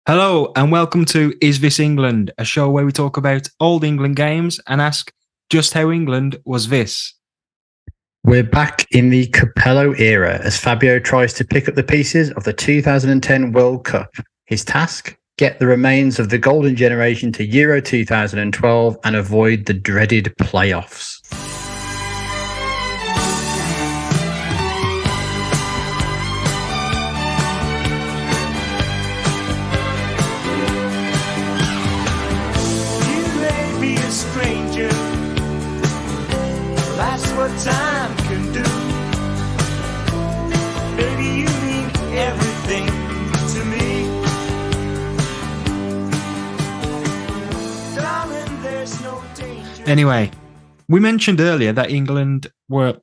Hello and welcome to Is This England, a show where we talk about old England games and ask just how England was this. We're back in the Capello era as Fabio tries to pick up the pieces of the 2010 World Cup. His task? Get the remains of the golden generation to Euro 2012 and avoid the dreaded playoffs. Time can do. Baby, you mean everything to me. Darling, there's no danger. Anyway, we mentioned earlier that England were,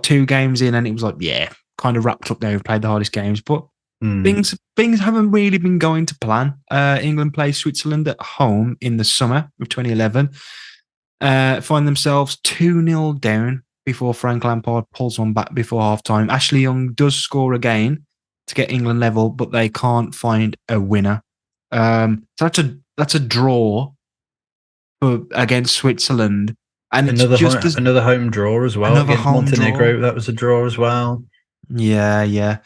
two games in, and it was like, kind of wrapped up now. We've played the hardest games, but things haven't really been going to plan. England play Switzerland at home in the summer of 2011. Find themselves 2-0 down before Frank Lampard pulls one back before halftime. Ashley Young does score again to get England level, but they can't find a winner. So that's a draw against Switzerland, and another home draw as well against Montenegro. Draw. That was a draw as well. Yeah.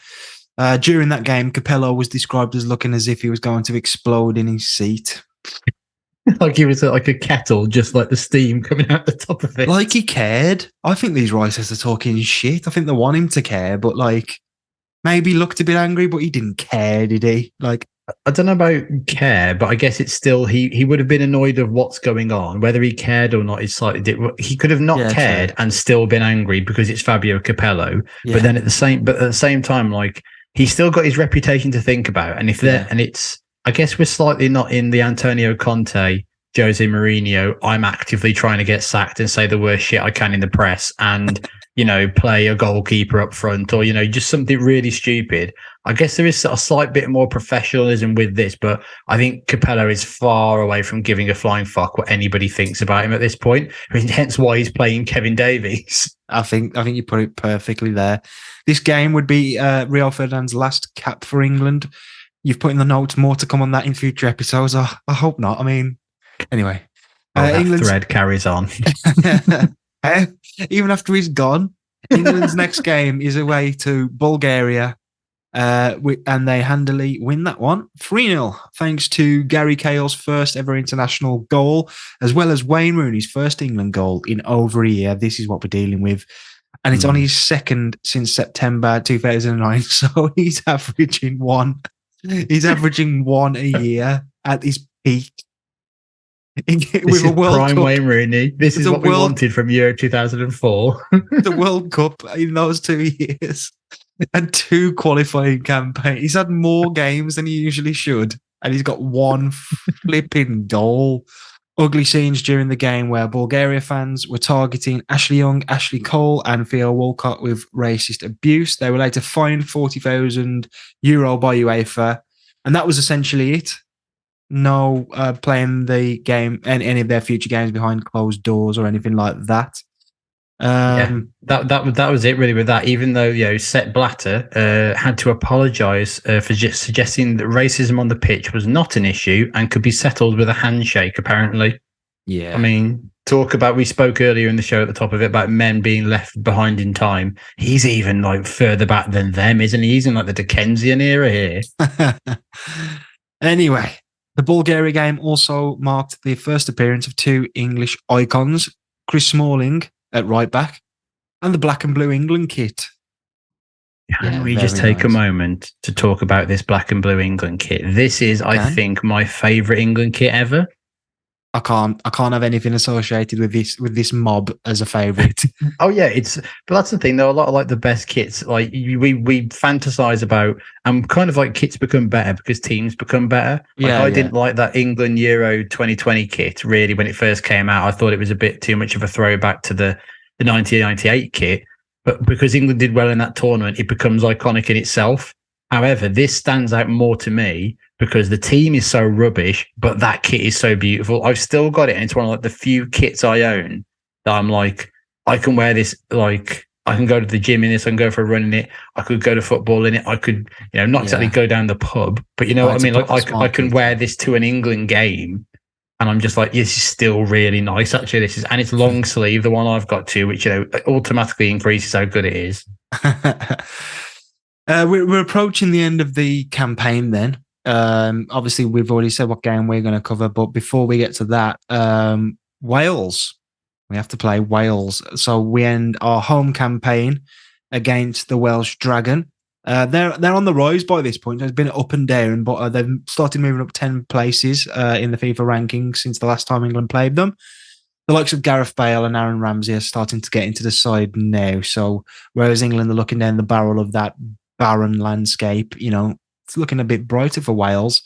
During that game, Capello was described as looking as if he was going to explode in his seat. Like he was like a kettle, just like the steam coming out the top of it. Like he cared. I think these writers are talking shit. I think they want him to care, but like maybe he looked a bit angry, but he didn't care, did he? Like I don't know about care, but I guess it's still he would have been annoyed of what's going on. Whether he cared or not is slightly different. He could have not cared and still been angry because it's Fabio Capello. Yeah. But then at the same time, like he's still got his reputation to think about, and I guess we're slightly not in the Antonio Conte, Jose Mourinho. I'm actively trying to get sacked and say the worst shit I can in the press and, play a goalkeeper up front or, just something really stupid. I guess there is a slight bit more professionalism with this, but I think Capello is far away from giving a flying fuck what anybody thinks about him at this point. I mean, hence why he's playing Kevin Davies. I think you put it perfectly there. This game would be Rio Ferdinand's last cap for England. You've put in the notes more to come on that in future episodes. I hope not. I mean, anyway. England's thread carries on. Even after he's gone, England's next game is away to Bulgaria. And they handily win that one 3-0, thanks to Gary Cahill's first ever international goal, as well as Wayne Rooney's first England goal in over a year. This is what we're dealing with. And it's on his second since September 2009. So he's averaging one. He's averaging one a year at his peak. This is prime Wayne Rooney. This is what we wanted from Euro 2004. The World Cup in those 2 years and 2 qualifying campaigns. He's had more games than he usually should, and he's got one flipping goal. Ugly scenes during the game where Bulgaria fans were targeting Ashley Young, Ashley Cole, and Theo Walcott with racist abuse. They were later fined €40,000 by UEFA, and that was essentially it. No playing the game and any of their future games behind closed doors or anything like that. That was it really with that. Even though Sepp Blatter had to apologise for just suggesting that racism on the pitch was not an issue and could be settled with a handshake. Apparently, yeah. I mean, we spoke earlier in the show at the top of it about men being left behind in time. He's even like further back than them, isn't he? He's in like the Dickensian era here. Anyway, the Bulgaria game also marked the first appearance of 2 English icons, Chris Smalling at right back, and the black and blue England kit. Can we just take a moment to talk about this black and blue England kit? This is, I think, my favourite England kit ever. I can't have anything associated with this mob as a favourite. Oh yeah, but that's the thing though. A lot of like the best kits, like we fantasize about, and kind of like kits become better because teams become better. I didn't like that England Euro 2020 kit really when it first came out. I thought it was a bit too much of a throwback to the 1998 kit. But because England did well in that tournament, it becomes iconic in itself. However, this stands out more to me because the team is so rubbish, but that kit is so beautiful. I've still got it, and it's one of like the few kits I own that I'm like, I can wear this like I can go to the gym in this. I can go for a run in it. I could go to football in it. I could, not exactly go down the pub, but you know what I mean? Like I can wear this to an England game, and I'm just like, this is still really nice. Actually, and it's long sleeve, the one I've got to, which automatically increases how good it is. We're approaching the end of the campaign then. Obviously, we've already said what game we're going to cover, but before we get to that, Wales. We have to play Wales. So we end our home campaign against the Welsh Dragon. They're on the rise by this point. It's been up and down, but they've started moving up 10 places in the FIFA rankings since the last time England played them. The likes of Gareth Bale and Aaron Ramsey are starting to get into the side now. So whereas England are looking down the barrel of that barren landscape, it's looking a bit brighter for Wales.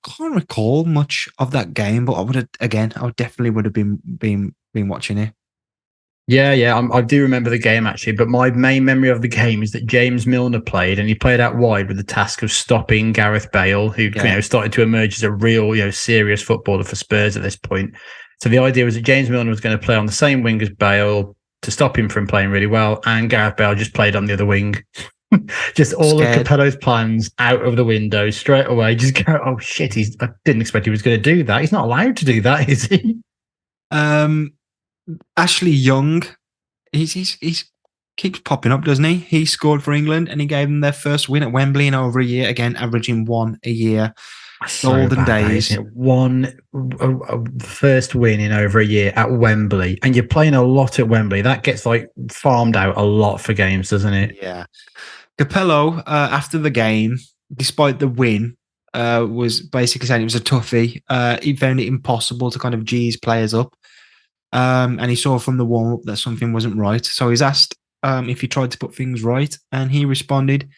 Can't recall much of that game, but I definitely would have been watching it. Yeah, I do remember the game actually, but my main memory of the game is that James Milner played, and he played out wide with the task of stopping Gareth Bale, who started to emerge as a real, serious footballer for Spurs at this point. So the idea was that James Milner was going to play on the same wing as Bale to stop him from playing really well, and Gareth Bale just played on the other wing. Just all of Capello's plans out of the window straight away. Just go, oh shit! I didn't expect he was going to do that. He's not allowed to do that, is he? Ashley Young, he's keeps popping up, doesn't he? He scored for England and he gave them their first win at Wembley in over a year. Again, averaging one a year. Golden days. One first win in over a year at Wembley, and you're playing a lot at Wembley. That gets farmed out a lot for games, doesn't it? Yeah. Capello, after the game, despite the win, was basically saying it was a toughie. He found it impossible to kind of G's players up. And he saw from the warm-up that something wasn't right. So he's asked if he tried to put things right. And he responded,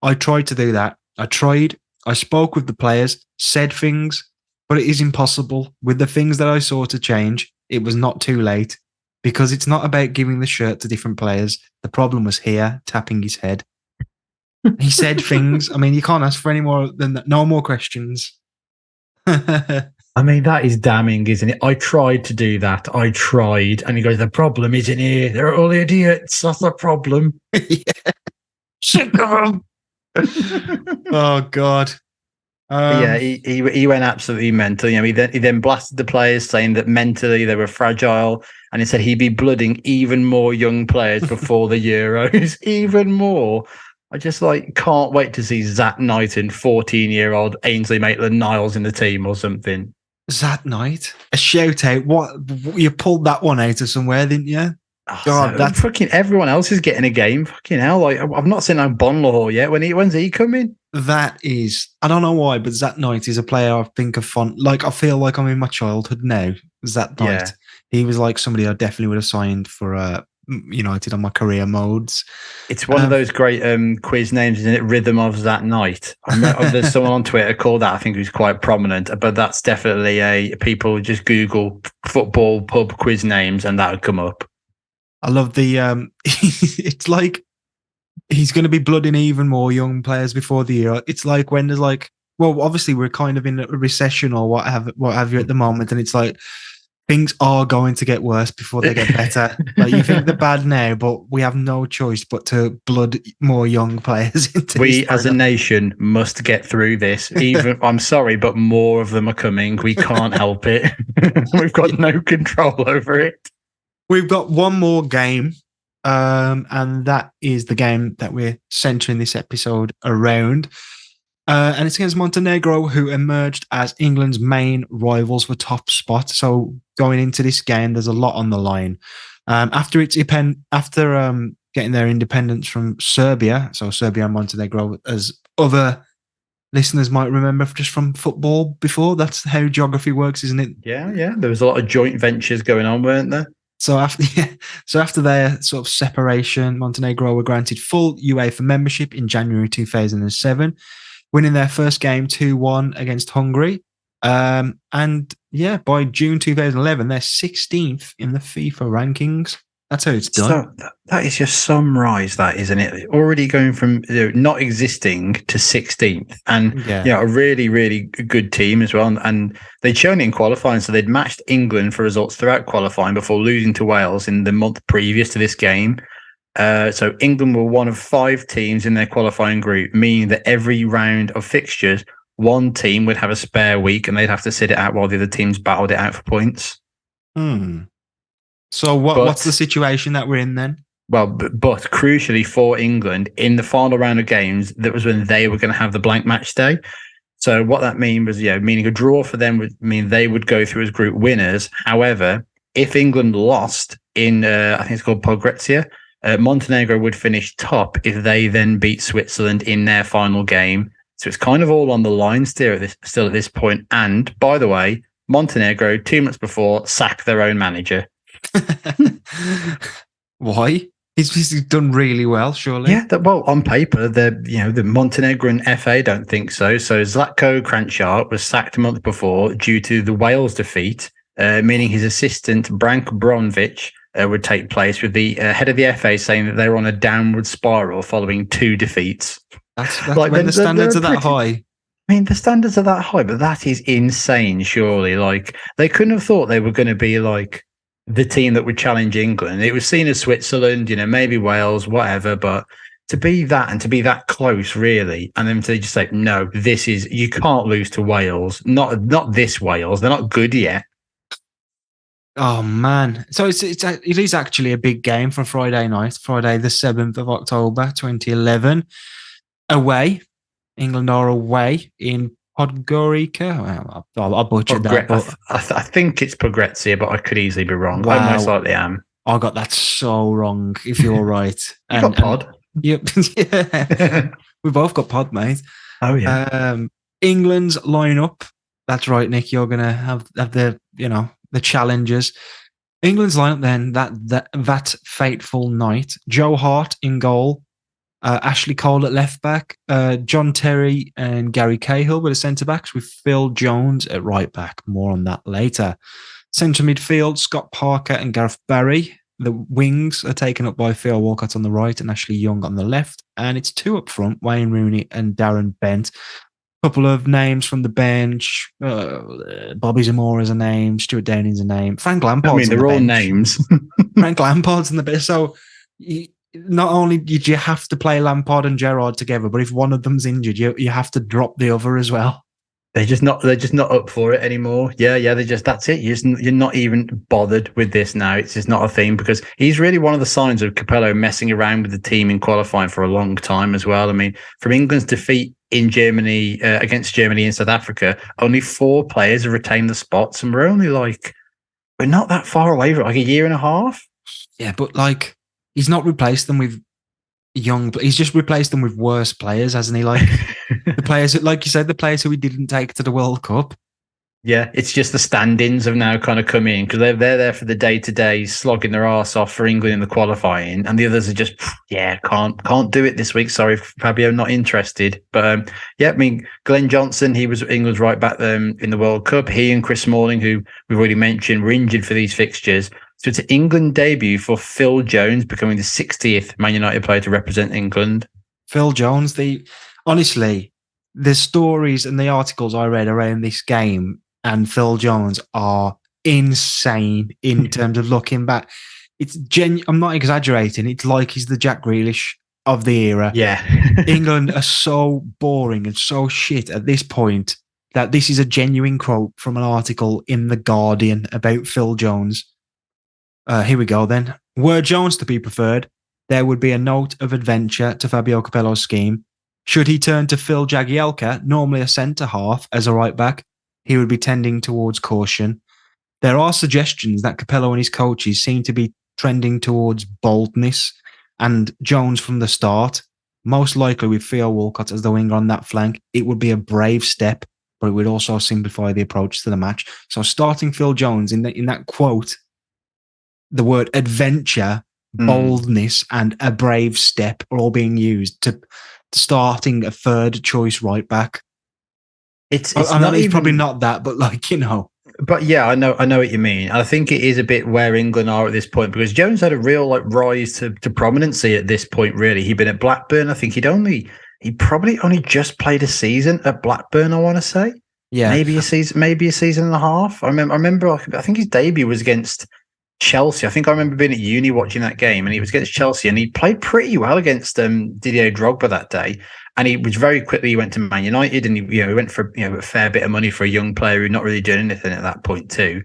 I tried to do that. I tried. I spoke with the players, said things, but it is impossible. With the things that I saw to change, it was not too late. Because it's not about giving the shirt to different players. The problem was here, tapping his head. He said things. I mean, you can't ask for any more than that. No more questions. I mean, that is damning, isn't it? I tried to do that. I tried. And he goes, the problem isn't here. They're all idiots. That's the problem. Yeah. Shit of them. Oh, God. He went absolutely mental. He then blasted the players, saying that mentally they were fragile. And he said he'd be blooding even more young players before the Euros. Even more. I just can't wait to see Zat Knight and 14-year-old Ainsley Maitland-Niles in the team or something. Zat Knight? A shout out. What? You pulled that one out of somewhere, didn't you? Oh, God, that's fucking everyone else is getting a game. Fucking hell. I've not seen Bonlaw yet. When's he coming? That is, I don't know why, but Zat Knight is a player I think of fun. I feel like I'm in my childhood now. Zat Knight. Yeah. He was somebody I definitely would have signed for United on my career modes. It's one of those great quiz names, isn't it? Rhythm of That Night. There's someone on Twitter called that, I think, who's quite prominent, but that's definitely people just Google football pub quiz names and that would come up. I love the it's like he's going to be blooding even more young players before the year. It's like when there's well, obviously we're kind of in a recession or what have you at the moment, and it's things are going to get worse before they get better. You think they're bad now, but we have no choice but to blood more young players into We as a nation must get through this. Even I'm sorry, but more of them are coming. We can't help it. We've got no control over it. We've got one more game, and that is the game that we're centering this episode around. And it's against Montenegro, who emerged as England's main rivals for top spot. So going into this game, there's a lot on the line. After getting their independence from Serbia, so Serbia and Montenegro, as other listeners might remember just from football before, that's how geography works, isn't it? Yeah. There was a lot of joint ventures going on, weren't there? So after their sort of separation, Montenegro were granted full UEFA membership in January 2007. Winning their first game 2-1 against Hungary. And by June 2011, they're 16th in the FIFA rankings. That's how it's done. So that is just some rise, that isn't it? Already going from not existing to 16th, and a really, really good team as well. And they'd shown it in qualifying, so they'd matched England for results throughout qualifying before losing to Wales in the month previous to this game. So England were one of 5 teams in their qualifying group, meaning that every round of fixtures, one team would have a spare week, and they'd have to sit it out while the other teams battled it out for points. So what's the situation that we're in then? Well, but crucially for England, in the final round of games, that was when they were going to have the blank match day. So what that mean was, meaning a draw for them would mean they would go through as group winners. However, if England lost in, I think it's called Podgorica, Montenegro would finish top if they then beat Switzerland in their final game. So it's kind of all on the line still at this point. And by the way, Montenegro 2 months before sacked their own manager. Why? He's done really well, surely. Yeah, on paper, the Montenegrin FA don't think so. So Zlatko Kranjčar was sacked a month before due to the Wales defeat, meaning his assistant Branko Bromwich would take place, with the head of the FA saying that they were on a downward spiral following 2 defeats. That's like when the standards are that high. I mean, the standards are that high, but that is insane, surely. Like, they couldn't have thought they were going to be like the team that would challenge England. It was seen as Switzerland, maybe Wales, whatever, but to be that and to be that close, really, and then to just say, no, you can't lose to Wales. Not this Wales. They're not good yet. Oh man. So it is actually a big game for Friday night, Friday the 7th of October, 2011. Away. England are away in Podgorica. I butchered that. But I think it's Podgorica, but I could easily be wrong. Wow. I most likely am. I got that so wrong, if you're right. You got Pod? Yep. Yeah. We both got Pod, mate. Oh, yeah. England's lineup. That's right, Nick. You're going to have the, the challengers. England's lineup then, that fateful night. Joe Hart in goal. Ashley Cole at left back, John Terry and Gary Cahill were the centre backs, with Phil Jones at right back. More on that later. Centre midfield, Scott Parker and Gareth Barry. The wings are taken up by Theo Walcott on the right and Ashley Young on the left. And it's 2 up front, Wayne Rooney and Darren Bent. A couple of names from the bench. Bobby Zamora's a name. Stuart Downing's a name. Frank Lampard's they're all names. Frank Lampard's in the bench. So not only did you have to play Lampard and Gerrard together, but if one of them's injured, you have to drop the other as well. They're just not up for it anymore. Yeah. That's it. You're not even bothered with this now. It's just not a thing, because he's really one of the signs of Capello messing around with the team in qualifying for a long time as well. I mean, from England's defeat in Germany against Germany in South Africa, only 4 players have retained the spots, and we're not that far away, like a year and a half. Yeah, but he's not replaced them with he's just replaced them with worse players, hasn't he? Like the players, like you said, the players who he didn't take to the World Cup. Yeah, it's just the stand-ins have now kind of come in, because they're there for the day-to-day, slogging their arse off for England in the qualifying, and the others are just, can't do it this week. Sorry, Fabio, not interested. But Glenn Johnson, he was England's right back in the World Cup. He and Chris Smalling, who we've already mentioned, were injured for these fixtures. So it's an England debut for Phil Jones, becoming the 60th Man United player to represent England. Phil Jones, honestly, the stories and the articles I read around this game and Phil Jones are insane in terms of looking back. It's I'm not exaggerating. It's like he's the Jack Grealish of the era. Yeah. England are so boring and so shit at this point that this is a genuine quote from an article in The Guardian about Phil Jones. Here we go then. Were Jones to be preferred, there would be a note of adventure to Fabio Capello's scheme. Should he turn to Phil Jagielka, normally a centre-half, as a right-back, he would be tending towards caution. There are suggestions that Capello and his coaches seem to be trending towards boldness, and Jones from the start, most likely with Theo Walcott as the winger on that flank. It would be a brave step, but it would also simplify the approach to the match. So starting Phil Jones in that quote, the word adventure, boldness, and a brave step are all being used to starting a third choice right back. It's I know he's probably not that, but But yeah, I know what you mean. I think it is a bit where England are at this point because Jones had a real rise to prominency at this point. Really, he'd been at Blackburn. I think he probably only just played a season at Blackburn. I want to say, maybe a season and a half. I remember. I think his debut was against Chelsea. I think I remember being at uni watching that game, and he was against Chelsea, and he played pretty well against Didier Drogba that day. And he was very quickly, he went to Man United, and he went for a fair bit of money for a young player who not really doing anything at that point too.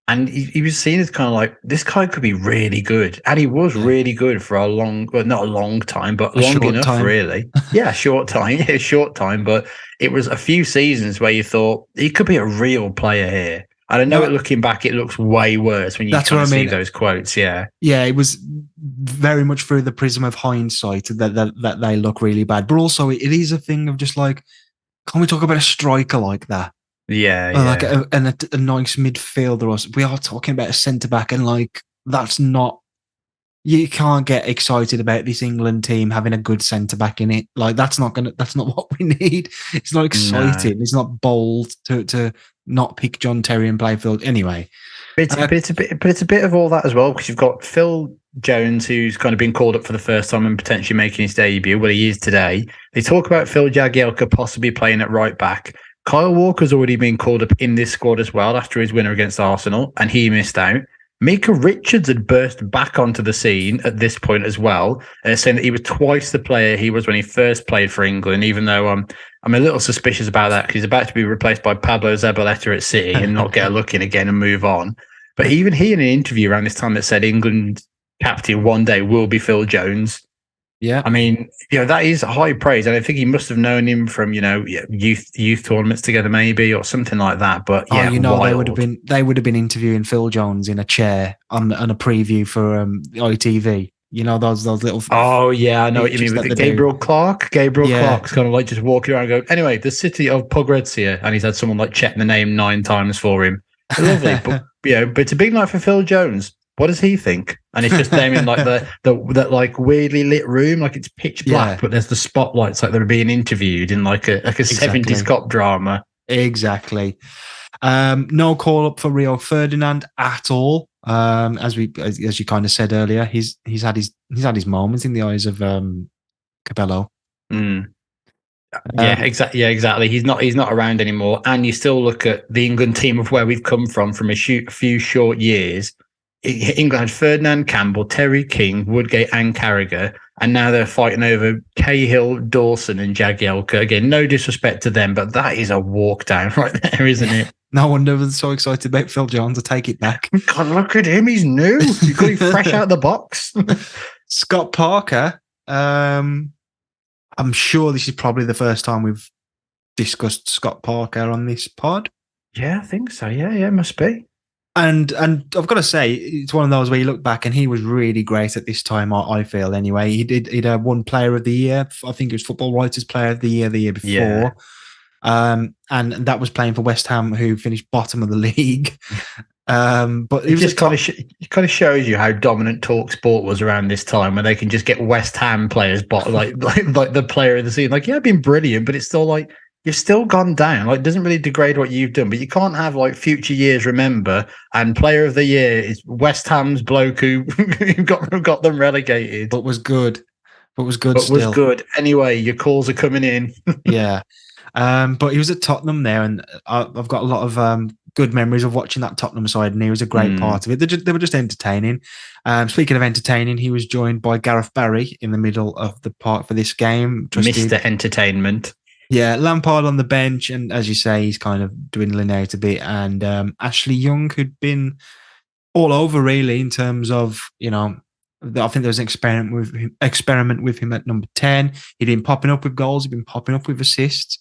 And he was seen as kind of like, this guy could be really good. And he was really good for not a long time, but long enough, really. Yeah, short time. But it was a few seasons where you thought he could be a real player here. And I know looking back, it looks way worse when you kind of see those quotes. Yeah. Yeah, it was very much through the prism of hindsight that they look really bad. But also, it is a thing of just like, can we talk about a striker like that? Yeah. Or like a nice midfielder. We are talking about a centre back, and like, that's not. You can't get excited about this England team having a good centre back in it. Like, that's not what we need. It's not exciting. No. It's not bold to not pick John Terry and play Phil. Anyway, it's a bit of all that as well, because you've got Phil Jones, who's kind of been called up for the first time and potentially making his debut. Well, he is today. They talk about Phil Jagielka possibly playing at right back. Kyle Walker's already been called up in this squad as well after his winner against Arsenal, and he missed out. Mika Richards had burst back onto the scene at this point as well, saying that he was twice the player he was when he first played for England, even though I'm a little suspicious about that because he's about to be replaced by Pablo Zabaleta at City and not get a look in again and move on. But even he in an interview around this time that said England captain one day will be Phil Jones. Yeah. I mean, that is high praise. And I think he must have known him from, youth tournaments together maybe or something like that. But yeah, they would have been interviewing Phil Jones in a chair on a preview for ITV. Those little. Oh yeah, I know what you mean with Gabriel Clark. Clark's kind of like just walking around and go, anyway, the city of Pogretzia, and he's had someone like check the name 9 times for him. Lovely, but but it's a big night for Phil Jones. What does he think? And it's just them in like that like weirdly lit room, like it's pitch black, but there's the spotlights like they're being interviewed in like a 70s cop drama. Exactly. No call up for Rio Ferdinand at all. As you kind of said earlier, he's had his moments in the eyes of Capello. Yeah, exactly. He's not around anymore. And you still look at the England team of where we've come from a few short years. England had Ferdinand, Campbell, Terry King, Woodgate and Carragher, and now they're fighting over Cahill, Dawson and Jagielka. Again, no disrespect to them, but that is a walk down right there, isn't it? No wonder they're so excited about Phil Jones to take it back. God, look at him. He's new. He's got him fresh out of the box. Scott Parker. I'm sure this is probably the first time we've discussed Scott Parker on this pod. Yeah, I think so. Yeah, must be. And I've got to say, it's one of those where you look back and he was really great at this time, I feel, anyway. He'd won Player of the Year. I think it was Football Writers Player of the Year before. Yeah. And that was playing for West Ham, who finished bottom of the league. But it just kind of shows you how dominant TalkSport was around this time, when they can just get West Ham players, like the player of the season. Like, yeah, been brilliant, but it's still like, you've still gone down. Like, it doesn't really degrade what you've done, but you can't have like future years remember and Player of the Year is West Ham's bloke who got them relegated, but was good. Was good. Anyway, your calls are coming in. Yeah. But he was at Tottenham there, and I've got a lot of good memories of watching that Tottenham side, and he was a great part of it. They were just entertaining. Speaking of entertaining, he was joined by Gareth Barry in the middle of the part for this game. Mr. Entertainment. Yeah, Lampard on the bench, and as you say, he's kind of dwindling out a bit. And Ashley Young, who'd been all over really in terms of, I think there was an experiment with him at number 10. He'd been popping up with goals. He'd been popping up with assists.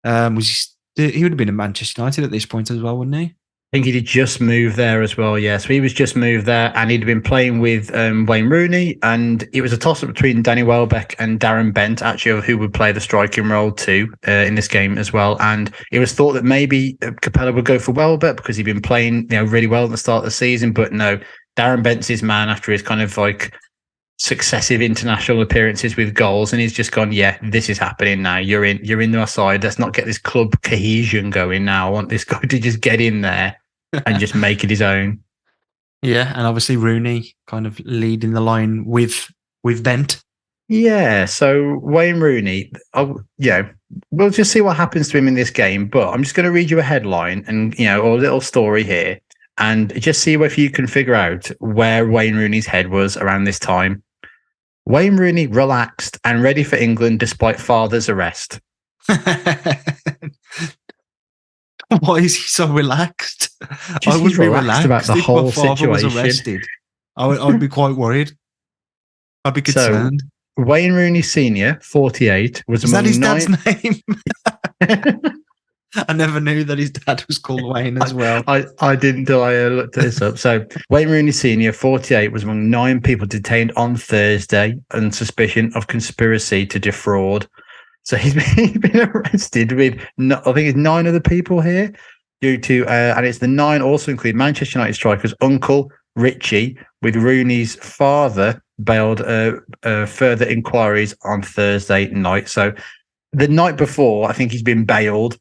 He would have been at Manchester United at this point as well, wouldn't he? I think he'd just moved there as well. Yeah, so he was just moved there, and he'd been playing with Wayne Rooney, and it was a toss-up between Danny Welbeck and Darren Bent, actually, who would play the striking role too in this game as well. And it was thought that maybe Capello would go for Welbeck because he'd been playing really well at the start of the season, but no, Darren Bent's his man after his kind of like successive international appearances with goals, and he's just gone, yeah, this is happening now. You're in our side. Let's not get this club cohesion going now. I want this guy to just get in there and just make it his own. Yeah, and obviously Rooney kind of leading the line with Bent. Yeah, so Wayne Rooney, we'll just see what happens to him in this game. But I'm just going to read you a headline and or a little story here, and just see if you can figure out where Wayne Rooney's head was around this time. Wayne Rooney relaxed and ready for England despite father's arrest. Why is he so relaxed? I would be relaxed about the whole situation. If my father was arrested, I'd be quite worried. I'd be concerned. So, Wayne Rooney Sr., 48, was among that his dad's name? I never knew that his dad was called Wayne as well. I didn't until I looked this up. So, Wayne Rooney Sr., 48, was among 9 people detained on Thursday on suspicion of conspiracy to defraud. So he's been arrested with, I think it's 9 other people here due to, and it's the 9 also include Manchester United striker's uncle, Richie, with Rooney's father bailed further inquiries on Thursday night. So the night before, I think he's been bailed.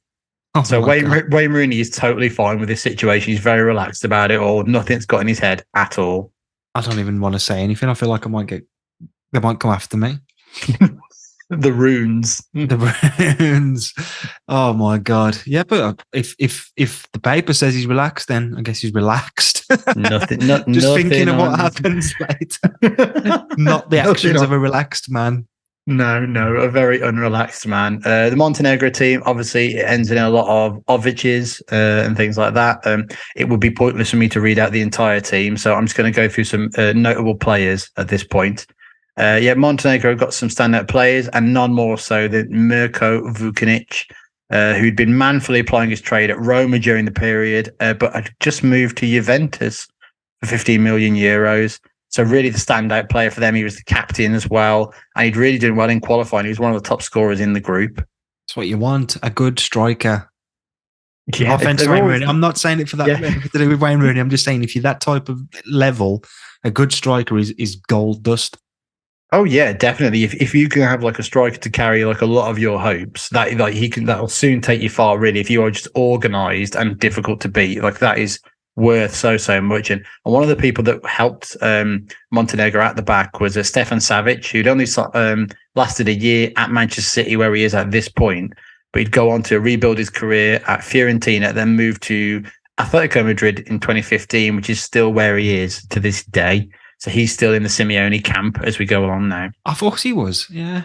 So Wayne Rooney is totally fine with this situation. He's very relaxed about it all. Nothing's got in his head at all. I don't even want to say anything. I feel like they might come after me. The runes. Oh my god. Yeah, but if the paper says he's relaxed, then I guess he's relaxed. Nothing. Just thinking of what happens later. Not the actions of a relaxed man. No, a very unrelaxed man. The Montenegro team, obviously, it ends in a lot of Oviches and things like that. It would be pointless for me to read out the entire team, so I'm just going to go through some notable players at this point. Montenegro got some standout players, and none more so than Mirko Vukinic, who'd been manfully plying his trade at Roma during the period, but had just moved to Juventus for 15 million euros. So really the standout player for them. He was the captain as well, and he'd really done well in qualifying. He was one of the top scorers in the group. That's what you want, a good striker. Yeah, offense Wayne Rooney. I'm not saying it for that to do with Wayne Rooney. I'm just saying if you're that type of level, a good striker is gold dust. Oh yeah, definitely. If you can have like a striker to carry like a lot of your hopes, that'll soon take you far. Really, if you are just organised and difficult to beat, like that is worth so much. And one of the people that helped Montenegro at the back was Stefan Savic, who'd only lasted a year at Manchester City, where he is at this point, but he'd go on to rebuild his career at Fiorentina, then move to Atletico Madrid in 2015, which is still where he is to this day. So he's still in the Simeone camp as we go along now. I thought he was, yeah.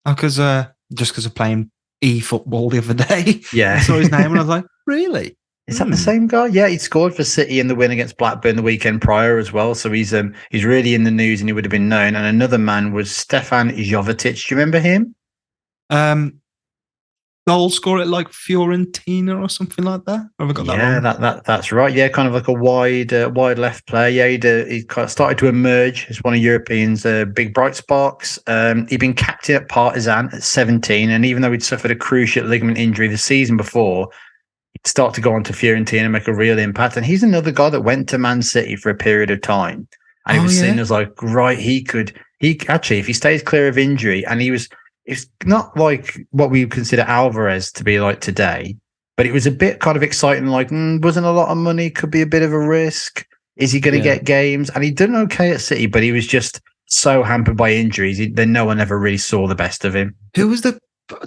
Because just because of playing e-football the other day, yeah, I saw his name and I was like, really? Is that the same guy? Yeah, he scored for City in the win against Blackburn the weekend prior as well. So he's really in the news and he would have been known. And another man was Stefan Jovetic. Do you remember him? Goal scorer at like Fiorentina or something like that. Or have I got that wrong? Yeah, that's right. Yeah, kind of like a wide left player. Yeah, he kind of started to emerge as one of Europeans' big bright sparks. He'd been captain at Partizan at 17, and even though he'd suffered a cruciate ligament injury the season before, he'd start to go on to Fiorentina and make a real impact. And he's another guy that went to Man City for a period of time, and he was seen as like, right, he actually, if he stays clear of injury, and it's not like what we consider Alvarez to be like today, but it was a bit kind of exciting, like, wasn't a lot of money, could be a bit of a risk. Is he going to get games? And he did okay at City, but he was just so hampered by injuries that no one ever really saw the best of him. Who was the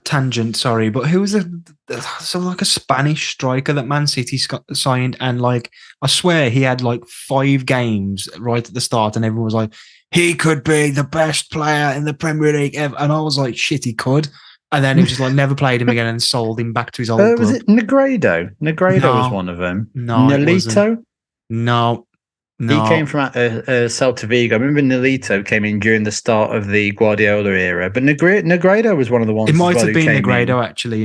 tangent? Sorry, but who was like a Spanish striker that Man City signed? And like, I swear he had like 5 games right at the start, and everyone was like, he could be the best player in the Premier League ever. And I was like, shit, he could. And then he was just like, never played him again and sold him back to his old club. Was it Negredo? Negredo was one of them. No. Nolito? No. He came from Celta Vigo. I remember Nolito came in during the start of the Guardiola era. But Negredo was one of the ones. It might have been Negredo, actually,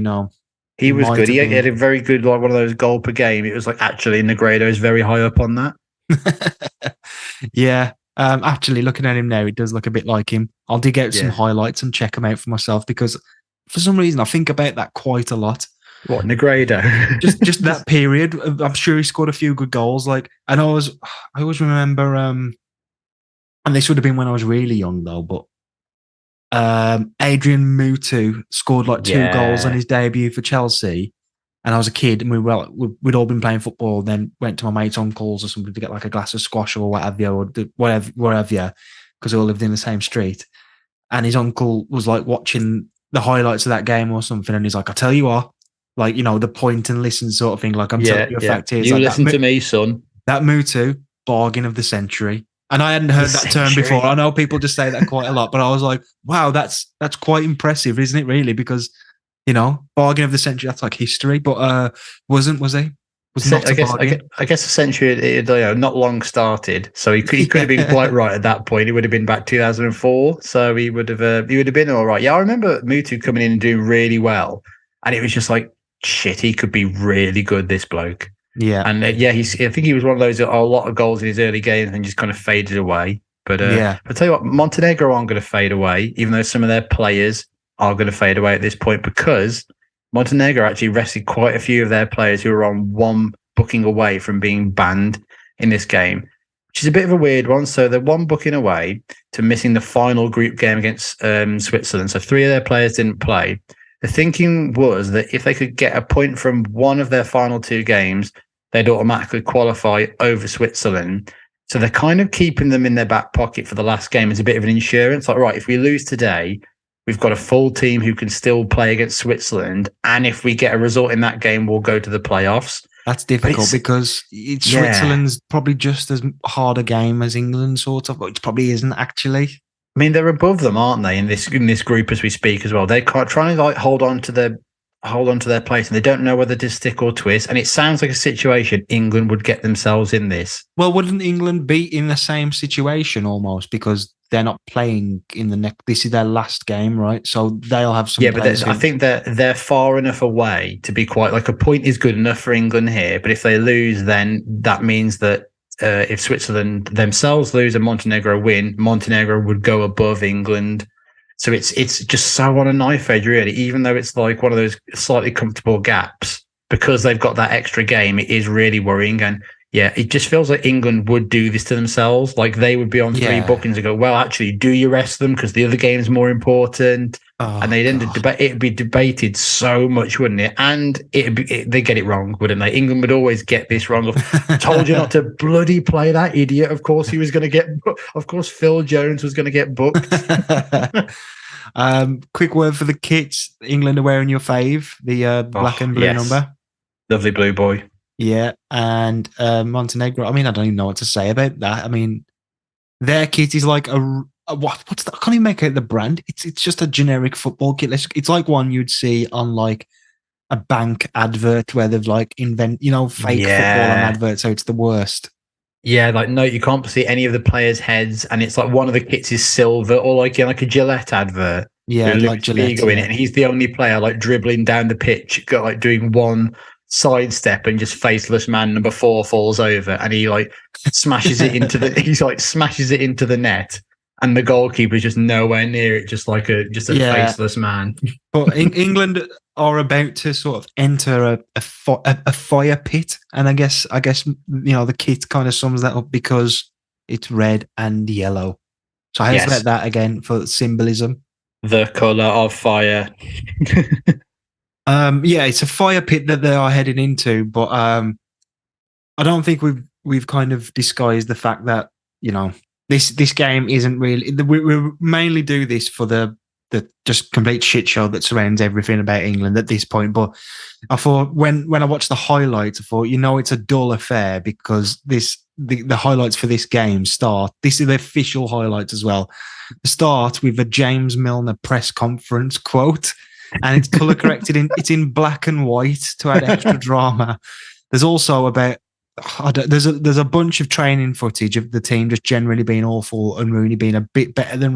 He was good. He had a very good, like one of those goal per game. It was like, actually, Negredo is very high up on that. Yeah. Actually, looking at him now, it does look a bit like him. I'll dig out some highlights and check them out for myself, because for some reason I think about that quite a lot. What, Negredo? just that period. I'm sure he scored a few good goals. Like, and I always remember, and this would have been when I was really young though, but Adrian Mutu scored like 2 goals on his debut for Chelsea. and I was a kid, and we'd all been playing football. Then went to my mate's uncle's or something to get like a glass of squash or whatever, or wherever, because we all lived in the same street. And his uncle was like watching the highlights of that game or something, and he's like, "I tell you what, like the point and listen sort of thing. Like I'm telling you a fact here. You like, listen to me, son. That Mutu bargain of the century." And I hadn't heard that term before. I know people just say that quite a lot, but I was like, "Wow, that's quite impressive, isn't it? Really?" Because bargain of the century, that's like history. But was he? I guess the century it not long started, so he could have been quite right at that point. It would have been back 2004, so he would have been all right. Yeah, I remember Mutu coming in and doing really well, and it was just like, shit, he could be really good, this bloke. Yeah, and I think he was one of those a lot of goals in his early games and just kind of faded away. But I tell you what, Montenegro aren't going to fade away, even though some of their players are going to fade away at this point, because Montenegro actually rested quite a few of their players who were on one booking away from being banned in this game, which is a bit of a weird one. So they're one booking away to missing the final group game against Switzerland. So 3 of their players didn't play. The thinking was that if they could get a point from one of their final 2 games, they'd automatically qualify over Switzerland. So they're kind of keeping them in their back pocket for the last game as a bit of an insurance. Like, right, if we lose today, we've got a full team who can still play against Switzerland. And if we get a result in that game, we'll go to the playoffs. That's difficult because Switzerland's probably just as hard a game as England, sort of. But it probably isn't, actually. I mean, they're above them, aren't they, in this group as we speak as well? They're trying to hold on to their place, and they don't know whether to stick or twist. And it sounds like a situation England would get themselves in this. Well, wouldn't England be in the same situation almost, because they're not playing in the next? This is their last game, right? So they'll have some. Yeah, but I think they're far enough away to be quite like a point is good enough for England here. But if they lose, then that means that if Switzerland themselves lose and Montenegro win, Montenegro would go above England. So it's just so on a knife edge, really. Even though it's like one of those slightly comfortable gaps, because they've got that extra game, it is really worrying. And yeah, it just feels like England would do this to themselves. Like they would be on 3 bookings and go, well, actually, do you rest them because the other game is more important? And they'd end it'd be debated so much, wouldn't it? And they get it wrong, wouldn't they? England would always get this wrong. Told you not to bloody play that idiot. Of course, he was going to get. Of course, Phil Jones was going to get booked. Quick word for the kits. England are wearing your fave, the black and blue number. Lovely blue boy. Yeah, and Montenegro. I mean, I don't even know what to say about that. I mean, their kit is like what's that? I can't even make out the brand. It's just a generic football kit. It's like one you'd see on like a bank advert where they've like fake football on adverts. So it's the worst. Yeah, like no, you can't see any of the players' heads, and it's like one of the kits is silver, or like a Gillette advert. Yeah, like Gillette in it, and he's the only player like dribbling down the pitch, like doing one sidestep, and just faceless man number 4 falls over, and he like smashes it into the net, and the goalkeeper's just nowhere near it, just a faceless man. But England are about to sort of enter a fire pit, and I guess the kit kind of sums that up because it's red and yellow. So I just let that again for symbolism. The colour of fire. It's a fire pit that they are heading into, but I don't think we've kind of disguised the fact that this game isn't really. We mainly do this for the just complete shit show that surrounds everything about England at this point. But I thought when I watched the highlights, I thought it's a dull affair because the highlights for this game start. This is the official highlights as well. Start with a James Milner press conference quote. And it's color corrected it's in black and white to add extra drama. There's also there's a bunch of training footage of the team just generally being awful and Rooney being a bit better than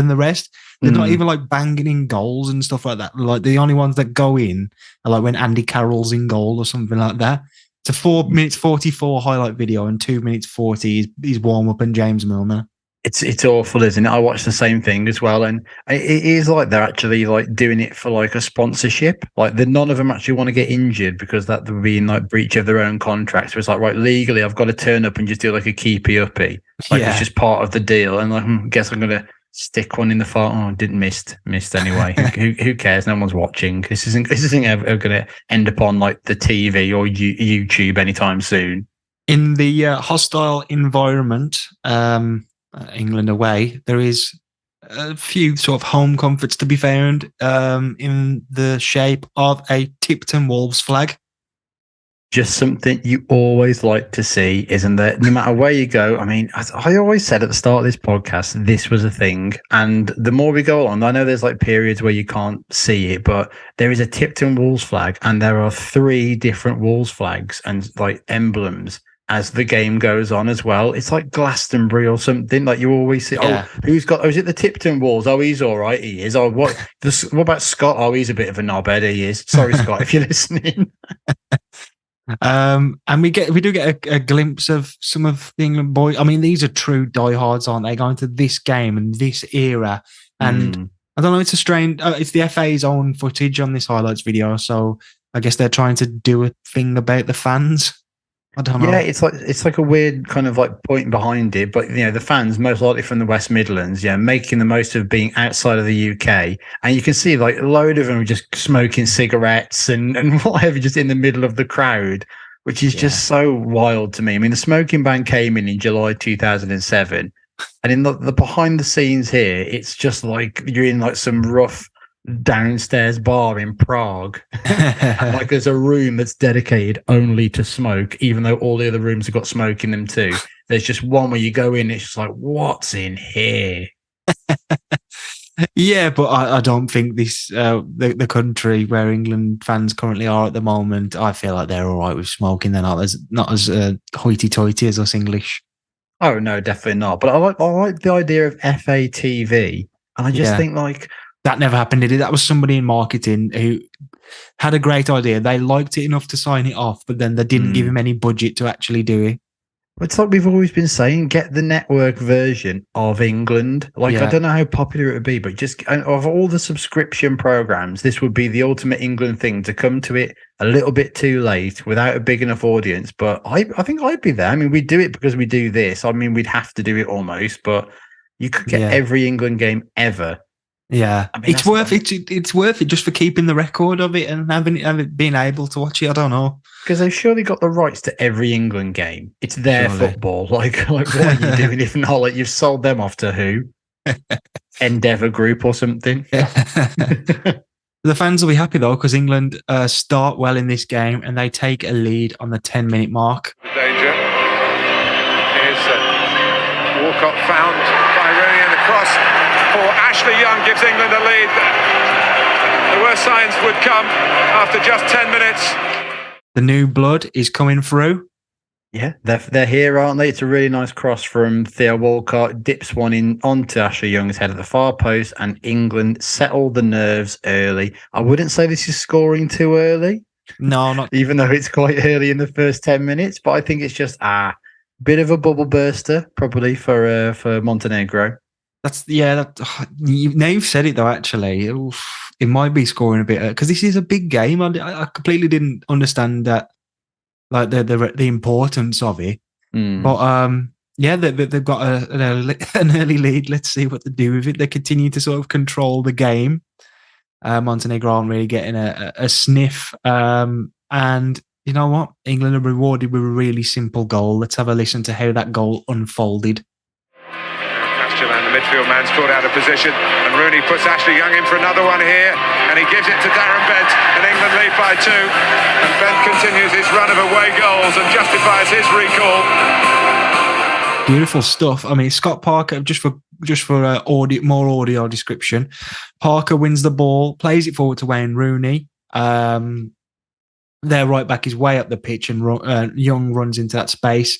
the rest. They're not even like banging in goals and stuff like that. Like the only ones that go in are like when Andy Carroll's in goal or something like that. It's a 4 minutes 44 highlight video and 2 minutes 40 is warm up and James Milner. It's awful, isn't it? I watched the same thing as well, and it is like they're actually like doing it for like a sponsorship. Like none of them actually want to get injured because that would be in like breach of their own contracts. So it's like, right, legally, I've got to turn up and just do like a keepy uppy. Like it's just part of the deal. And like, guess I'm going to Stick one in the fire. Oh, didn't missed anyway. who cares? No one's watching. This isn't ever going to end up on like the TV or YouTube anytime soon. In the hostile environment, England away, there is a few sort of home comforts to be found in the shape of a Tipton Wolves flag. Just something you always like to see, isn't there? No matter where you go. I mean, I always said at the start of this podcast, this was a thing. And the more we go on, I know there's like periods where you can't see it, but there is a Tipton Wolves flag and there are 3 different Wolves flags and like emblems as the game goes on as well. It's like Glastonbury or something. Like you always see, who's got, is it the Tipton Wolves? Oh, he's all right. He is. Oh, what about Scott? Oh, he's a bit of a knobhead. He is. Sorry, Scott, if you're listening. And we do get a glimpse of some of the England boys. I mean, these are true diehards, aren't they? Going to this game and this era, and I don't know. It's a strange. It's the FA's own footage on this highlights video, so I guess they're trying to do a thing about the fans. I don't know. Yeah, it's like a weird kind of like point behind it, but the fans most likely from the West Midlands, making the most of being outside of the UK, and you can see like a load of them just smoking cigarettes and whatever, just in the middle of the crowd, which is just so wild to me. I mean, the smoking ban came in July 2007, and in the behind the scenes here, it's just like you're in like some rough downstairs bar in Prague. Like there's a room that's dedicated only to smoke, even though all the other rooms have got smoke in them too. There's just one where you go in, it's just like, what's in here? Yeah, but I don't think this the country where England fans currently are at the moment, I feel like they're all right with smoking. They're not as hoity-toity as us English. Oh no, definitely not. But I like the idea of FA TV, and I just think like that never happened, did it? That was somebody in marketing who had a great idea. They liked it enough to sign it off, but then they didn't give him any budget to actually do it. It's like we've always been saying, get the network version of England. Like, I don't know how popular it would be, but just of all the subscription programs, this would be the ultimate England thing, to come to it a little bit too late without a big enough audience. But I think I'd be there. I mean, we do it because we do this. I mean, we'd have to do it almost, but you could get every England game ever. Yeah, I mean, it's worth it. It's worth it just for keeping the record of it and having being able to watch it. I don't know, because they've surely got the rights to every England game. It's their football. Like what are you doing if not? Like you've sold them off to who? Endeavour Group or something. The fans will be happy though, because England start well in this game and they take a lead on the 10-minute mark. The danger. Here's Walcott found by Rooney, and the cross for Ashley Young gives England a lead. The worst signs would come after just 10 minutes. The new blood is coming through. Yeah, they're here, aren't they? It's a really nice cross from Theo Walcott. Dips one in onto Ashley Young's head at the far post, and England settle the nerves early. I wouldn't say this is scoring too early. No, not even though it's quite early in the first 10 minutes. But I think it's just bit of a bubble burster probably for Montenegro. Now you've said it though. Actually, it might be scoring a bit because this is a big game. I completely didn't understand that, like the importance of it. But they've got an early lead. Let's see what they do with it. They continue to sort of control the game. Montenegro aren't really getting a sniff. And you know what? England are rewarded with a really simple goal. Let's have a listen to how that goal unfolded. The midfield man's caught out of position, and Rooney puts Ashley Young in for another one here, and he gives it to Darren Bent, and England lead by 2. And Bent continues his run of away goals and justifies his recall. Beautiful stuff. I mean, Scott Parker, just for more audio description, Parker wins the ball, plays it forward to Wayne Rooney. Their right back is way up the pitch, and Young runs into that space.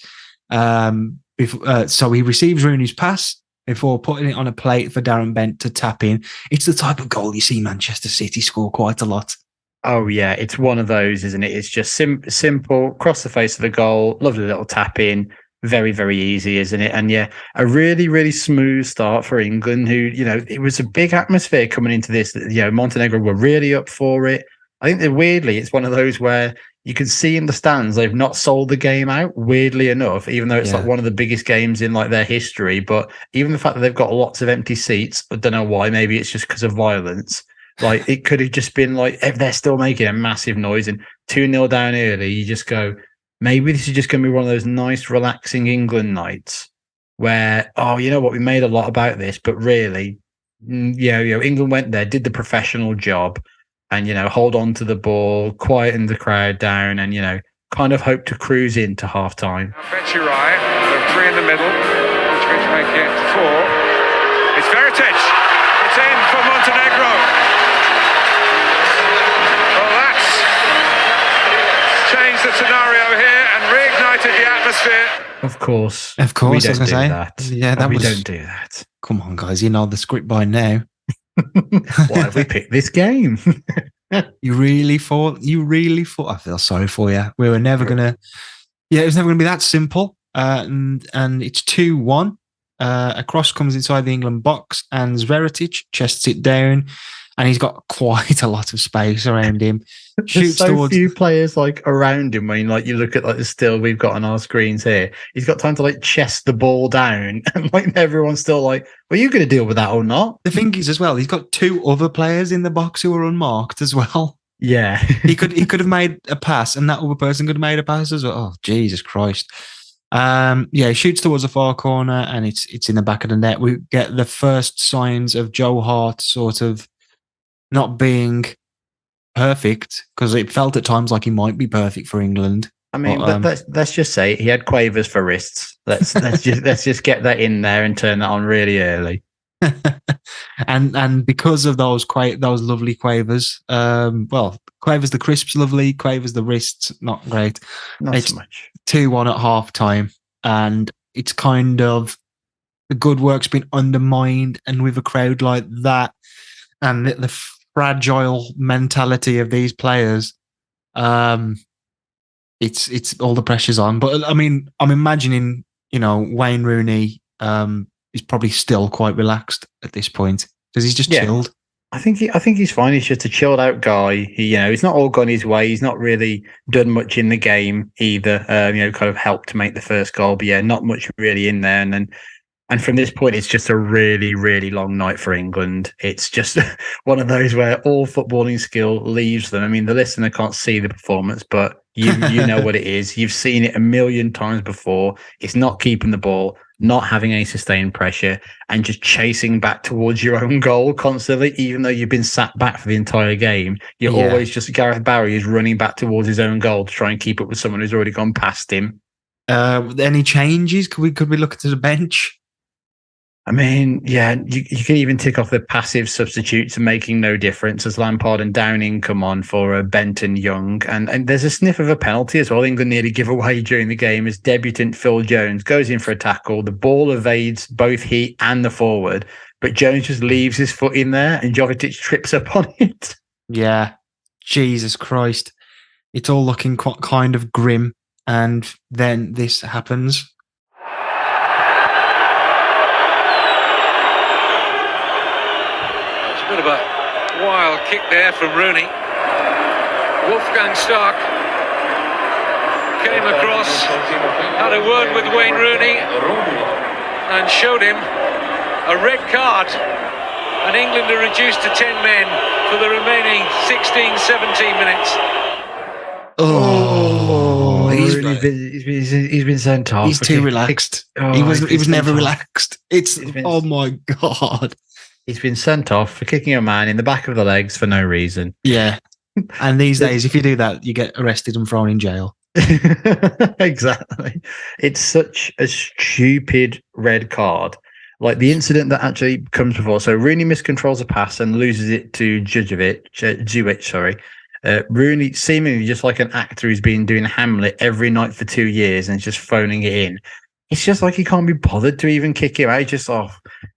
So he receives Rooney's pass before putting it on a plate for Darren Bent to tap in. It's the type of goal you see Manchester City score quite a lot. Oh, yeah. It's one of those, isn't it? It's just simple, cross the face of the goal, lovely little tap in. Very, very easy, isn't it? And yeah, a really, really smooth start for England, who, it was a big atmosphere coming into this. Montenegro were really up for it. I think that weirdly, it's one of those where you can see in the stands they've not sold the game out. Weirdly enough, even though it's like one of the biggest games in like their history, but even the fact that they've got lots of empty seats, I don't know why. Maybe it's just because of violence. Like it could have just been like if they're still making a massive noise and 2-0 down early, you just go, maybe this is just going to be one of those nice, relaxing England nights where, oh, you know what, we made a lot about this, but really, England went there, did the professional job, and hold on to the ball, quieten the crowd down, and kind of hope to cruise into half time. Bechurai, the three in the middle, which may get 4. It's Veritic. It's in for Montenegro. Changed the scenario here and reignited the atmosphere. Of course, we don't do that. Yeah, we don't do that. Come on, guys, you know the script by now. Why have we picked this game? You really thought? I feel sorry for you. We were never gonna. Yeah, it was never gonna be that simple. And it's 2-1. A cross comes inside the England box, and Zveritic chests it down, and he's got quite a lot of space around him. There's so few players like around him when like you look at like the still we've got on our screens here. He's got time to like chest the ball down, and like everyone's still like, "Are you going to deal with that or not?" The thing is, as well, he's got 2 other players in the box who are unmarked as well. Yeah, he could have made a pass, and that other person could have made a pass as well. Oh, Jesus Christ! He shoots towards the far corner, and it's in the back of the net. We get the first signs of Joe Hart sort of not being perfect, because it felt at times like he might be perfect for England. I mean, let's just say he had quavers for wrists. Let's just get that in there and turn that on really early. and because of those lovely quavers, quavers the crisps lovely, quavers the wrists not great. Not so much. 2-1 at half time, and it's kind of the good work's been undermined, and with a crowd like that and the fragile mentality of these players, it's all the pressure's on. But I mean, I'm imagining, Wayne Rooney is probably still quite relaxed at this point because he's just chilled. I think he's fine. He's just a chilled out guy. He's not all gone his way. He's not really done much in the game either. Kind of helped to make the first goal, but not much really in there. And from this point, it's just a really, really long night for England. It's just one of those where all footballing skill leaves them. I mean, the listener can't see the performance, but you know what it is. You've seen it a million times before. It's not keeping the ball, not having any sustained pressure, and just chasing back towards your own goal constantly, even though you've been sat back for the entire game. You're always just Gareth Barry is running back towards his own goal to try and keep up with someone who's already gone past him. Any changes? Could we look at the bench? I mean, you can even tick off the passive substitutes and making no difference as Lampard and Downing come on for Benton Young. And there's a sniff of a penalty as well. England nearly give away during the game as debutant Phil Jones goes in for a tackle. The ball evades both he and the forward, but Jones just leaves his foot in there and Jovetic trips up on it. Yeah, Jesus Christ. It's all looking kind of grim. And then this happens. Bit of a wild kick there from Rooney. Wolfgang Stark came across, had a word with Wayne Rooney and showed him a red card, and England are reduced to 10 men for the remaining 16-17 minutes. He's been sent off. He's too relaxed. He was never relaxed. Oh my God. He's been sent off for kicking a man in the back of the legs for no reason. Yeah. And these days, if you do that, you get arrested and thrown in jail. Exactly. It's such a stupid red card. Like the incident that actually comes before. So Rooney miscontrols a pass and loses it to Zuic. Rooney, seemingly just like an actor who's been doing Hamlet every night for 2 years and just phoning it in. It's just like he can't be bothered to even kick him out. He's just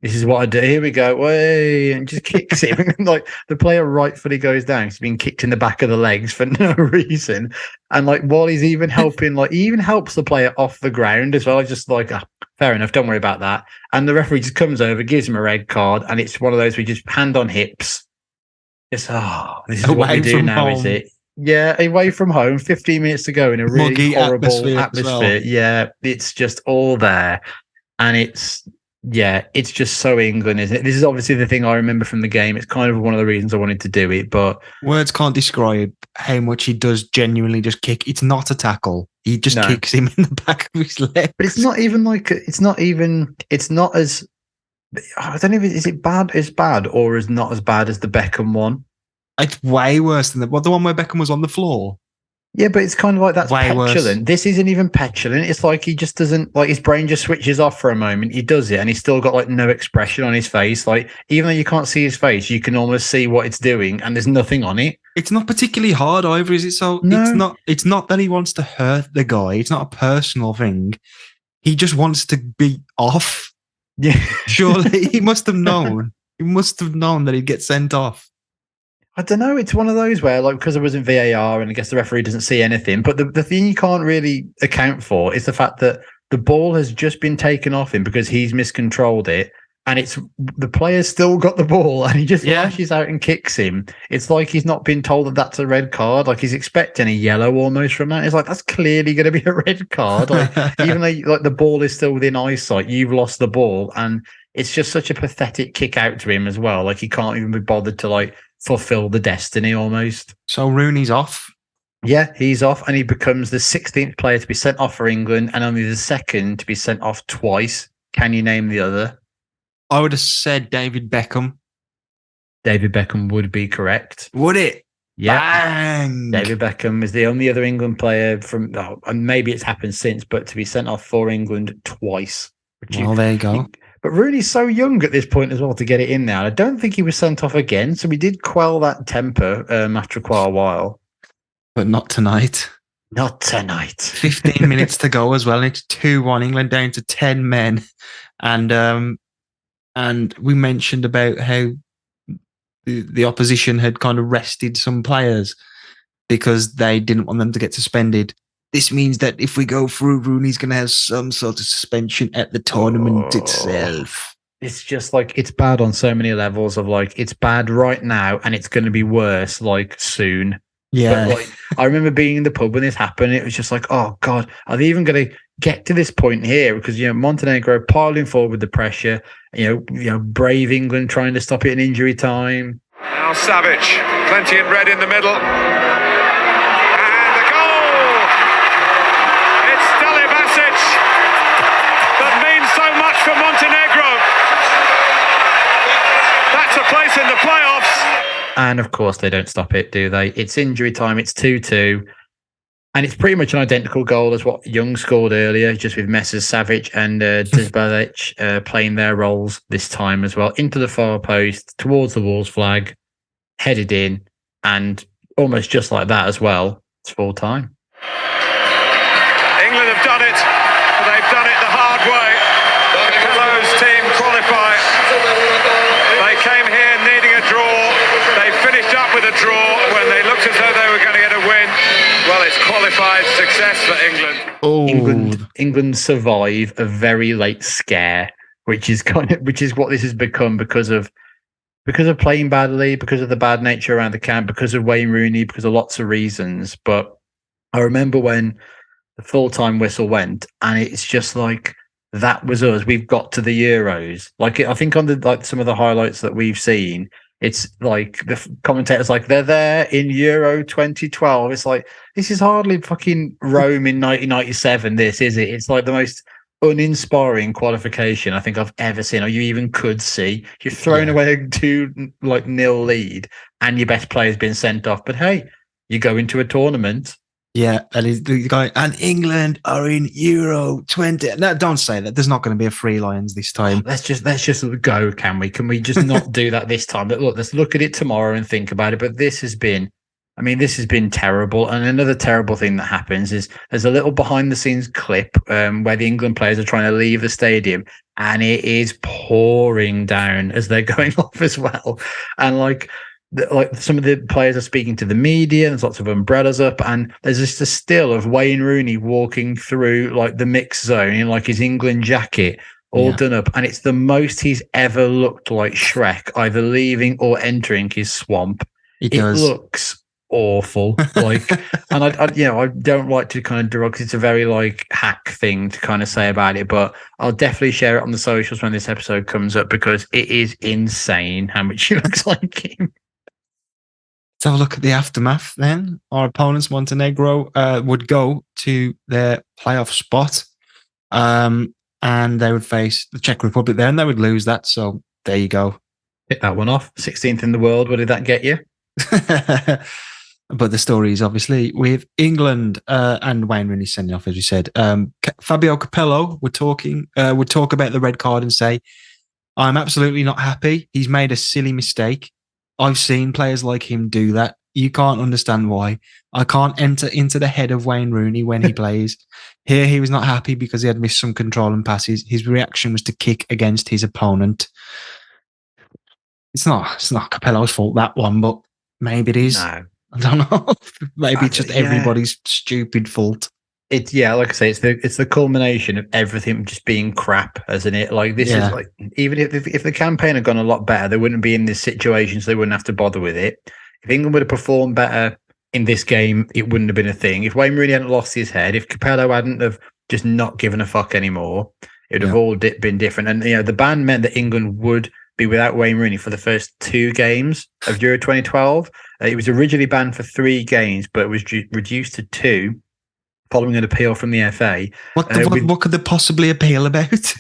this is what I do. Here we go. Way, and just kicks him. Like the player rightfully goes down. He's been kicked in the back of the legs for no reason. And like while he's even helping, like he even helps the player off the ground as well. Just like, fair enough, don't worry about that. And the referee just comes over, gives him a red card, and it's one of those we just hand on hips. This is what Away we do from now, is home. it? Yeah, away from home, 15 minutes to go in a really Muggy horrible atmosphere atmosphere. as well. Yeah, it's just all there. And it's just so England, isn't it? This is obviously the thing I remember from the game. It's kind of one of the reasons I wanted to do it. But Words can't describe how much he does genuinely just kick. It's not a tackle. He just No. kicks him in the back of his leg. it's not even like it's not as, I don't know if is it bad or is not as bad as the Beckham one. It's way worse than the one where Beckham was on the floor. Yeah, but it's kind of like that's Way petulant. worse. This isn't even petulant. It's like he just doesn't, like, his brain just switches off for a moment. He does it and he's still got like no expression on his face. Like, even though you can't see his face, you can almost see what it's doing and there's nothing on it. It's not particularly hard either, is it? So No. it's not that he wants to hurt the guy. It's not a personal thing. He just wants to be off. Yeah. Surely he must have known. He must have known that he'd get sent off. I don't know. It's one of those where, like, because it was in VAR and I guess the referee doesn't see anything. But the thing you can't really account for is the fact that the ball has just been taken off him because he's miscontrolled it. And it's the player's still got the ball and he just lashes out and kicks him. It's like he's not been told that that's a red card. Like, he's expecting a yellow almost from that. It's like, that's clearly going to be a red card. Like, even though like the ball is still within eyesight, you've lost the ball. And it's just such a pathetic kick out to him as well. Like, he can't even be bothered to like fulfill the destiny almost. So Rooney's off. Yeah, he's off and he becomes the 16th player to be sent off for England and only the second to be sent off twice. Can you name the other? I would have said David Beckham. David Beckham would be correct. Would it? Yeah. Bang! David Beckham is the only other England player from, and maybe it's happened since, but to be sent off for England twice. Well, there you go. But Rooney's so young at this point as well to get it in now. I don't think he was sent off again, so we did quell that temper after quite a while. But not tonight. Not tonight. 15 minutes to go as well. And it's 2-1. England down to 10 men. And we mentioned about how the opposition had kind of rested some players because they didn't want them to get suspended. This means that if we go through, Rooney's going to have some sort of suspension at the tournament itself. It's just like, it's bad on so many levels of like, it's bad right now and it's going to be worse like soon. Yeah. But like, I remember being in the pub when this happened. It was just like, oh God, are they even going to get to this point here? Because, Montenegro piling forward with the pressure, brave England trying to stop it in injury time. Now Savage, plenty in red in the middle. And the goal! It's Steli Basic that means so much for Montenegro. That's a place in the playoffs. And of course, they don't stop it, do they? It's injury time. It's 2-2. And it's pretty much an identical goal as what Young scored earlier, just with Messrs Savage and Dizbalic playing their roles this time as well. Into the far post, towards the Wolves flag, headed in, and almost just like that as well, it's full time. England have done it, but they've done it the hard way. Capello's team qualify. They came here needing a draw. They finished up with a draw when they looked as though they were going to get a win. Well, it's qualified success for England. Oh. England survive a very late scare, which is what this has become because of playing badly, because of the bad nature around the camp, because of Wayne Rooney, because of lots of reasons. But I remember when the full-time whistle went, and it's just like, that was us. We've got to the Euros. Like, I think on some of the highlights that we've seen, it's like the commentators like, they're there in Euro 2012. It's like, this is hardly fucking Rome in 1997. This is it. It's like the most uninspiring qualification I think I've ever seen, or you even could see. You've thrown away a 2-0 lead, and your best player's been sent off. But hey, you go into a tournament. Yeah, that is the guy. And England are in Euro 20. No, don't say that. There's not going to be a Three Lions this time. Let's just go, can we? Can we just not do that this time? But look, let's look at it tomorrow and think about it. But this has been terrible. And another terrible thing that happens is there's a little behind the scenes clip where the England players are trying to leave the stadium, and it is pouring down as they're going off as well. And like some of the players are speaking to the media, and there's lots of umbrellas up, and there's just a still of Wayne Rooney walking through like the mix zone in like his England jacket, all done up, and it's the most he's ever looked like Shrek, either leaving or entering his swamp. It looks awful. Like, and I don't like to kind of derog. It's a very like hack thing to kind of say about it, but I'll definitely share it on the socials when this episode comes up because it is insane how much he looks like him. Let's have a look at the aftermath then. Our opponents, Montenegro, would go to their playoff spot, and they would face the Czech Republic there, and they would lose that. So there you go. Hit that one off. 16th in the world. What did that get you? But the story is obviously with England and Wayne Rooney sending off, as you said. Fabio Capello would talk about the red card and say, "I'm absolutely not happy. He's made a silly mistake. I've seen players like him do that. You can't understand why. I can't enter into the head of Wayne Rooney when he plays. Here, he was not happy because he had missed some control and passes. His reaction was to kick against his opponent." It's not Capello's fault, that one, but maybe it is. No. I don't know. Maybe it's just everybody's stupid fault. It's like I say, it's the culmination of everything just being crap, isn't it? Like this is like, even if the campaign had gone a lot better, they wouldn't be in this situation, so they wouldn't have to bother with it. If England would have performed better in this game, it wouldn't have been a thing. If Wayne Rooney hadn't lost his head, if Capello hadn't have just not given a fuck anymore, it would have all been different. And the ban meant that England would be without Wayne Rooney for the first 2 games of Euro 2012. It was originally banned for 3 games, but it was reduced to 2 following an appeal from the FA. What could they possibly appeal about?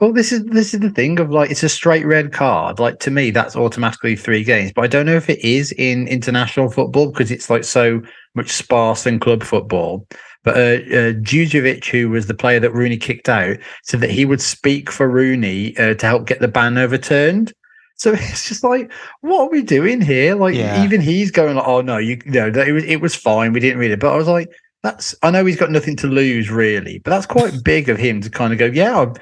Well, this is the thing of like, it's a straight red card. Like, to me, that's automatically 3 games. But I don't know if it is in international football because it's like so much sparse in club football. But Djurdjevic, who was the player that Rooney kicked out, said that he would speak for Rooney to help get the ban overturned. So it's just like, what are we doing here? Like, even he's going like, "Oh no, it was fine. We didn't read it." But I was like, I know he's got nothing to lose really, but that's quite big of him to kind of go,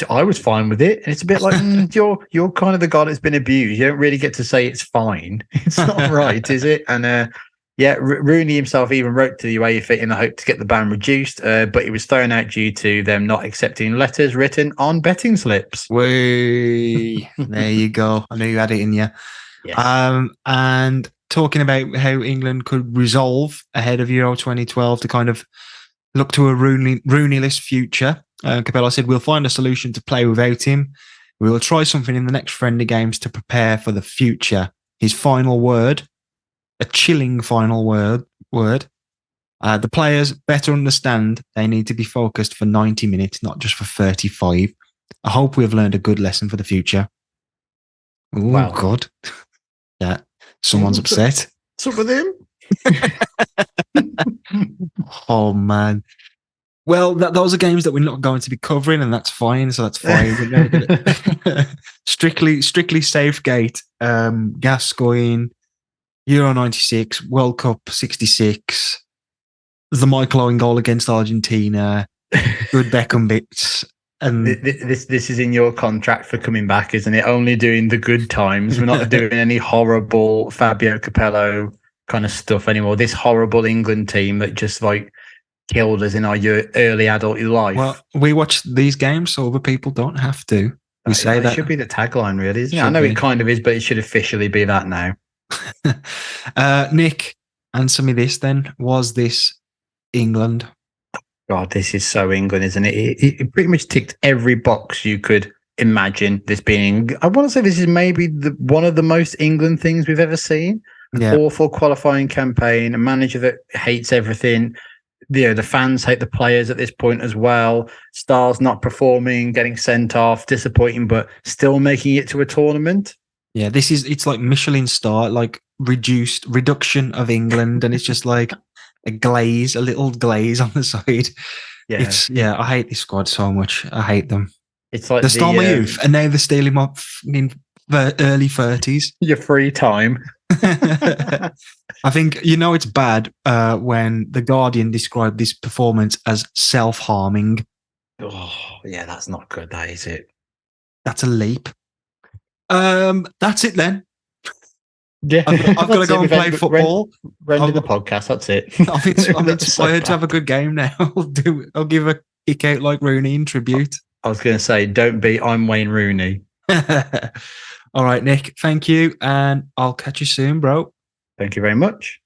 I was fine with it. And it's a bit like, you're kind of the guy that's been abused. You don't really get to say it's fine. It's not right, is it? And Rooney himself even wrote to the UEFA in the hope to get the ban reduced, but it was thrown out due to them not accepting letters written on betting slips. There you go. I knew you had it in you. Yes. And talking about how England could resolve ahead of Euro 2012 to kind of look to a Rooney-less future, Capello said, "We'll find a solution to play without him. We will try something in the next friendly games to prepare for the future." His final word, a chilling final word. The players better understand they need to be focused for 90 minutes, not just for 35. I hope we have learned a good lesson for the future. Oh, wow. God. Yeah. Someone's upset. What's up with him? Oh, man. Well, those are games that we're not going to be covering, and that's fine. So that's fine. strictly safe gate. Gascoigne, Euro 96, World Cup 66, the Michael Owen goal against Argentina, good Beckham bits. And this is in your contract for coming back, isn't it? Only doing the good times. We're not doing any horrible Fabio Capello kind of stuff anymore. This horrible England team that just like killed us in our early adult life. Well, we watch these games so other people don't have to. We say that should be the tagline, really, isn't it? I know it kind of is, but it should officially be that now. Nick, answer me this then. Was this England? God, this is so England, isn't it? It pretty much ticked every box you could imagine this being. I want to say this is maybe one of the most England things we've ever seen. An awful qualifying campaign, a manager that hates everything. The fans hate the players at this point as well. Stars not performing, getting sent off, disappointing, but still making it to a tournament. Yeah, it's like Michelin star, like reduction of England, and it's just like a little glaze on the side. Yeah, I hate this squad so much. I hate them. It's like they stole my youth, and now they're stealing my early 30s. Your free time. I think it's bad when the Guardian described this performance as self-harming. Oh, yeah, that's not good. That is it. That's a leap. That's it then. Yeah, I've got to go and play football. Render the podcast. That's it. I'm inspired to have a good game now. I'll give a kick out like Rooney in tribute. I was going to say, don't be. I'm Wayne Rooney. All right, Nick, thank you. And I'll catch you soon, bro. Thank you very much.